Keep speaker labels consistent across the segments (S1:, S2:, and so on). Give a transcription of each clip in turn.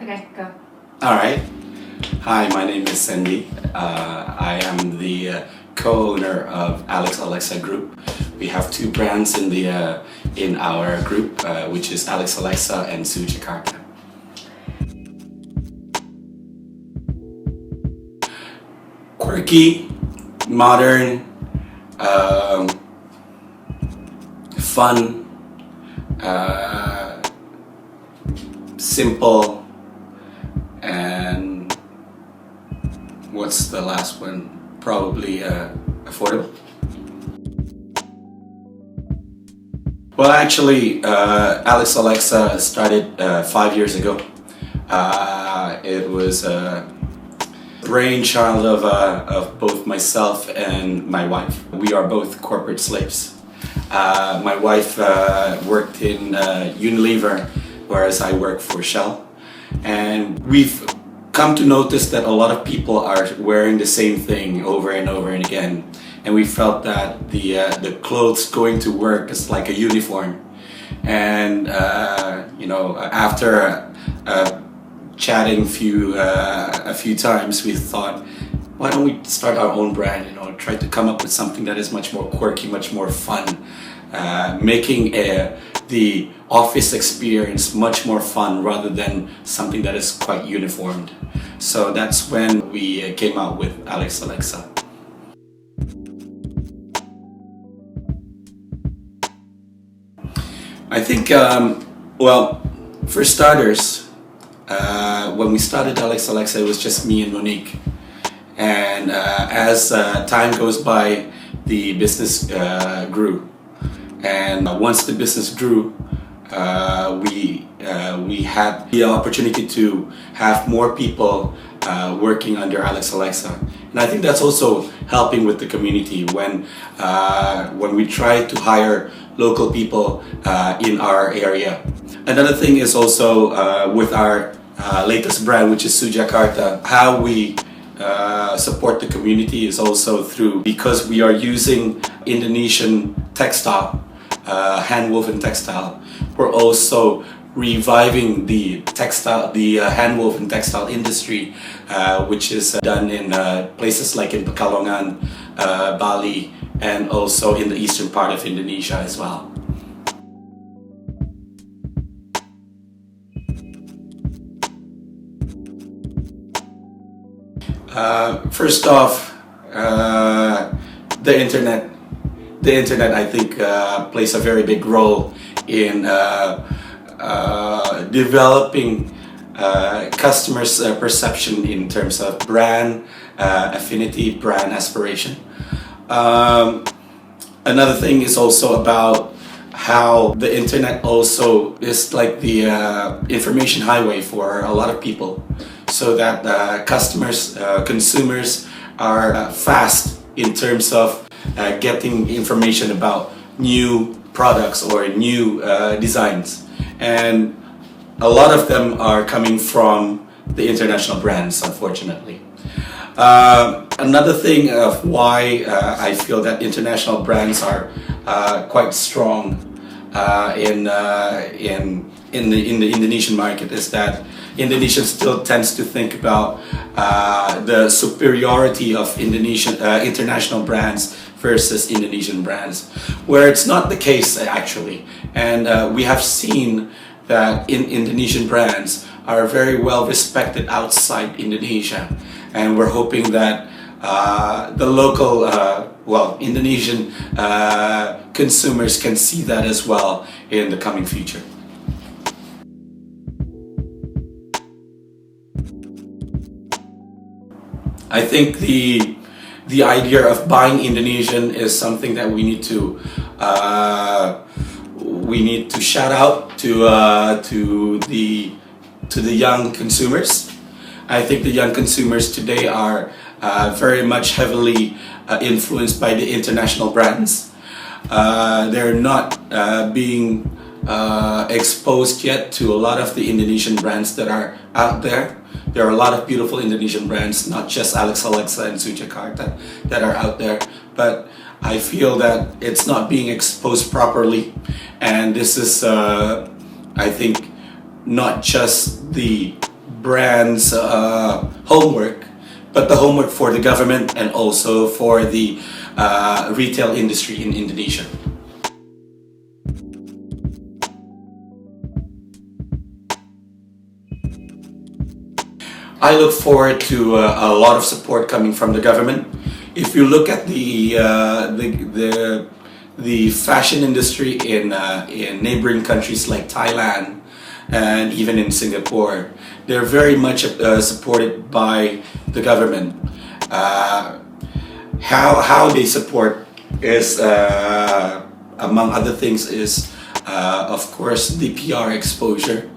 S1: Okay, go.
S2: All right. Hi, my name is Sandy. I am the co-owner of alexalexa Group. We have two brands in our group, which is alexalexa and SOE Jakarta. Quirky, modern, fun, simple, and what's the last one? Probably affordable. Well, actually, alexalexa started 5 years ago. It was a brainchild of both myself and my wife. We are both corporate slaves. My wife worked in Unilever, whereas I work for Shell. And we've come to notice that a lot of people are wearing the same thing over and over and again. And we felt that the clothes going to work is like a uniform. And after chatting a few times, we thought, why don't we start our own brand? Try to come up with something that is much more quirky, much more fun, making the office experience much more fun rather than something that is quite uniformed. So that's when we came out with alexalexa. I think, for starters, when we started alexalexa, it was just me and Monique. And as time goes by, the business grew. And once the business grew, we had the opportunity to have more people working under alexalexa. And I think that's also helping with the community when we try to hire local people in our area. Another thing is also with our latest brand, which is SOE Jakarta, how we support the community is also because we are using Indonesian textile, hand-woven textile. We're also reviving the hand-woven textile industry, which is done in places like in Pekalongan, Bali, and also in the eastern part of Indonesia as well. First off, the internet. The internet, I think, plays a very big role in developing customers' perception in terms of brand affinity, brand aspiration. Another thing is also about how the internet also is like the information highway for a lot of people, so that consumers are fast in terms of getting information about new products or new designs. And a lot of them are coming from the international brands, unfortunately. Another thing of why I feel that international brands are quite strong in the Indonesian market is that Indonesia still tends to think about the superiority of international brands versus Indonesian brands, where it's not the case actually. And we have seen that Indonesian brands are very well respected outside Indonesia, and we're hoping that the local, Indonesian consumers can see that as well in the coming future. I think the idea of buying Indonesian is something that we need to shout out to the young consumers. I think the young consumers today are very much heavily influenced by the international brands. They're not being exposed yet to a lot of the Indonesian brands that are out there. There are a lot of beautiful Indonesian brands, not just alexalexa and SOE Jakarta, that are out there, but I feel that it's not being exposed properly. And this is, I think, not just the brands' homework, but the homework for the government and also for the retail industry in Indonesia. I look forward to a lot of support coming from the government. If you look at the fashion industry in neighboring countries like Thailand and even in Singapore, they're very much supported by the government. How they support is, among other things, is of course the PR exposure.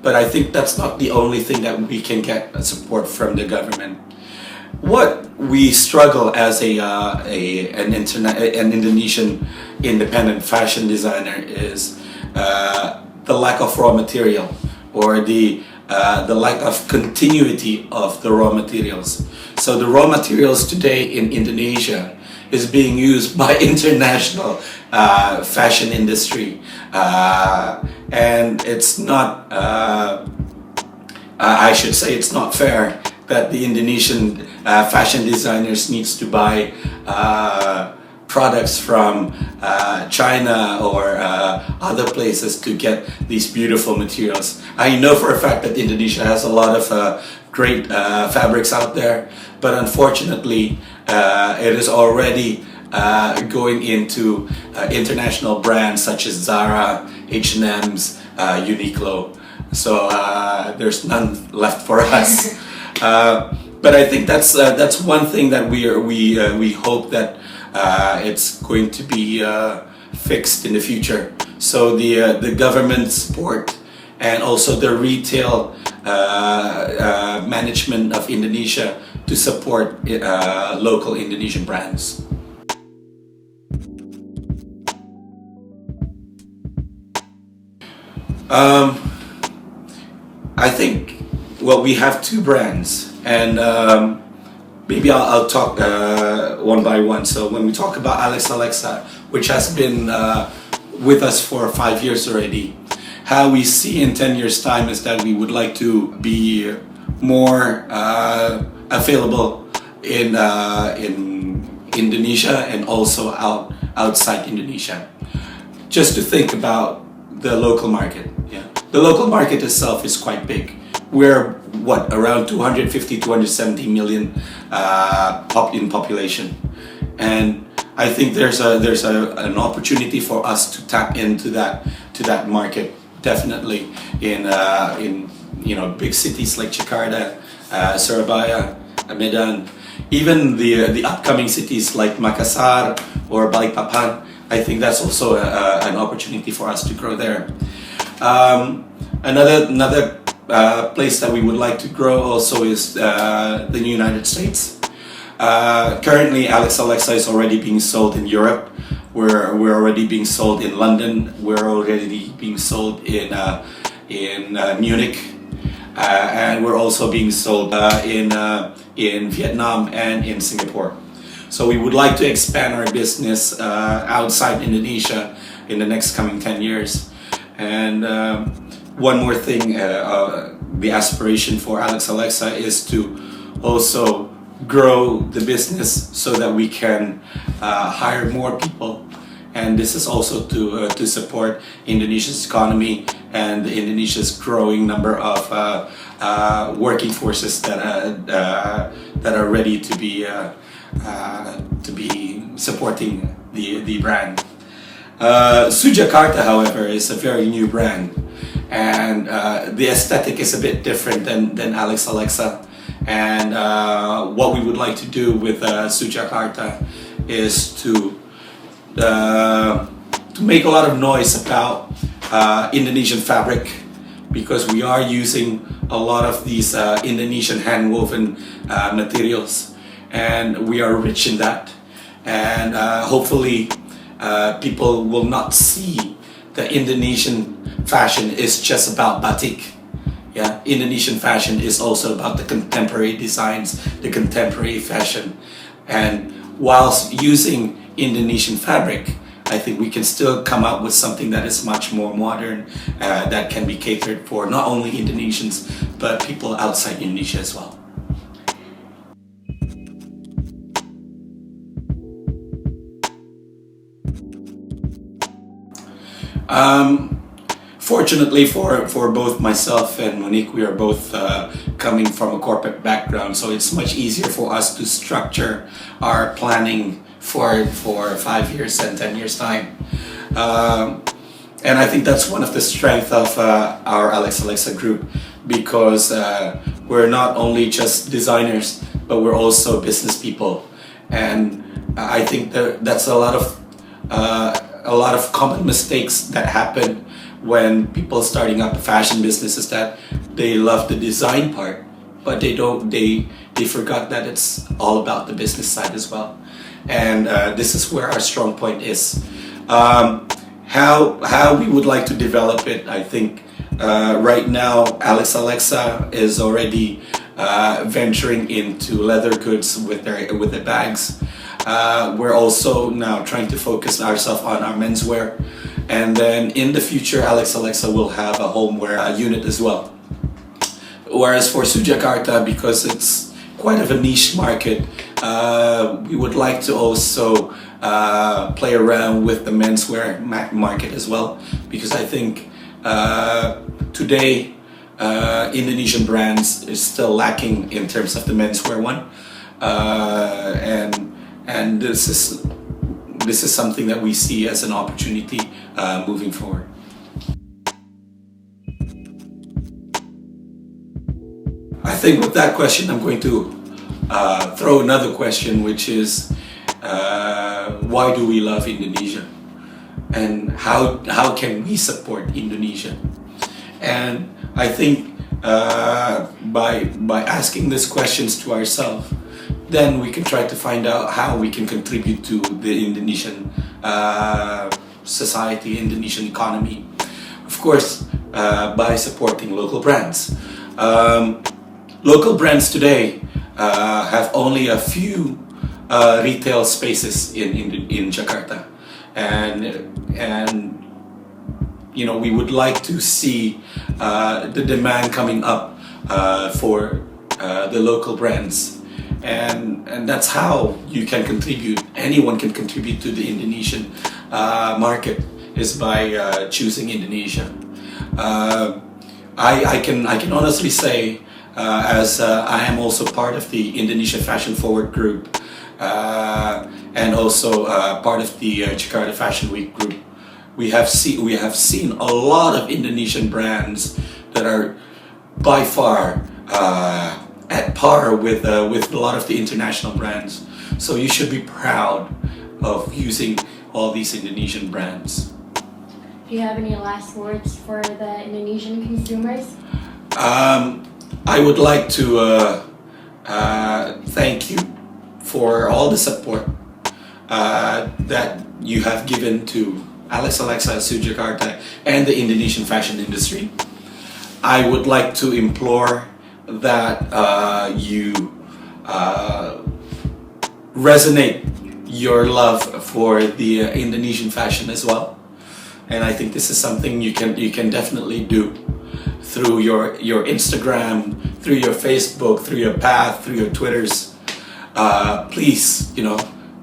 S2: But I think that's not the only thing that we can get support from the government. What we struggle as an Indonesian independent fashion designer is the lack of raw material, or the lack of continuity of the raw materials. So the raw materials today in Indonesia is being used by international fashion industry, and it's not. I should say it's not fair that the Indonesian fashion designers needs to buy products from China or other places to get these beautiful materials. I know for a fact that Indonesia has a lot of great fabrics out there, but unfortunately it is already going into international brands such as Zara, H&M's, Uniqlo. So there's none left for us. But I think that's one thing that we hope that it's going to be fixed in the future. So the government support and also the retail management of Indonesia to support local Indonesian brands. I think, well, we have two brands, and maybe I'll talk one by one. So when we talk about alexalexa, which has been with us for 5 years already, how we see in 10 years time is that we would like to be more available in Indonesia and also outside Indonesia. Just to think about the local market. Yeah, the local market itself is quite big. We're around 250, 270 million in population, and I think there's an opportunity for us to tap into that market, definitely in big cities like Jakarta, Surabaya, Medan, even the upcoming cities like Makassar or Balikpapan. I think that's also an opportunity for us to grow there. Another place that we would like to grow also is the United States. Currently, alexalexa is already being sold in Europe. We're already being sold in London. We're already being sold in Munich, and we're also being sold in Vietnam and in Singapore. So we would like to expand our business outside Indonesia in the next coming 10 years. And one more thing, the aspiration for alexalexa is to also grow the business so that we can hire more people. And this is also to support Indonesia's economy and Indonesia's growing number of working forces that are ready to be supporting the brand. SOE Jakarta, however, is a very new brand, and the aesthetic is a bit different than alexalexa. And what we would like to do with SOE Jakarta is to make a lot of noise about Indonesian fabric, because we are using a lot of these Indonesian hand-woven materials, and we are rich in that. And hopefully people will not see that Indonesian fashion is just about batik. Yeah, Indonesian fashion is also about the contemporary designs, the contemporary fashion. And whilst using Indonesian fabric, I think we can still come up with something that is much more modern, that can be catered for not only Indonesians, but people outside Indonesia as well. Fortunately for both myself and Monique, we are both coming from a corporate background, so it's much easier for us to structure our planning for 5 years and 10 years time. And I think that's one of the strengths of our alexalexa group, because we're not only just designers, but we're also business people. And I think that's a lot of common mistakes that happen when people starting up a fashion business, is that they love the design part, but they forgot that it's all about the business side as well. And this is where our strong point is. How we would like to develop it, I think right now alexalexa is already venturing into leather goods with the bags. We're also now trying to focus ourselves on our menswear, and then in the future alexalexa will have a homeware unit as well. Whereas for SOE Jakarta, because it's quite of a niche market, we would like to also play around with the menswear market as well, because I think today Indonesian brands is still lacking in terms of the menswear one, and this is something that we see as an opportunity moving forward. I think with that question I'm going to throw another question, which is why do we love Indonesia, and how can we support Indonesia? And I think by asking these questions to ourselves, then we can try to find out how we can contribute to the Indonesian society, Indonesian economy. Of course, by supporting local brands. Local brands today have only a few retail spaces in Jakarta, and you know, we would like to see the demand coming up for the local brands. And that's how you can contribute. Anyone can contribute to the Indonesian market, is by choosing Indonesia. I can honestly say, as I am also part of the Indonesia Fashion Forward group, and also part of the Jakarta Fashion Week group, we have seen a lot of Indonesian brands that are by far at par with a lot of the international brands. So you should be proud of using all these Indonesian brands.
S1: Do you have any last words for the Indonesian consumers?
S2: I would like to thank you for all the support that you have given to alexalexa, SOE Jakarta, and the Indonesian fashion industry. I would like to implore that you resonate your love for the Indonesian fashion as well, and I think this is something you can definitely do through your Instagram, through your Facebook, through your path, through your Twitters. Please, you know,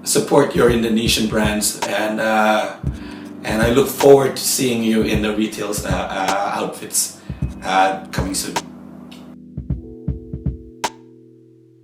S2: support your Indonesian brands, and I look forward to seeing you in the retail outfits coming soon.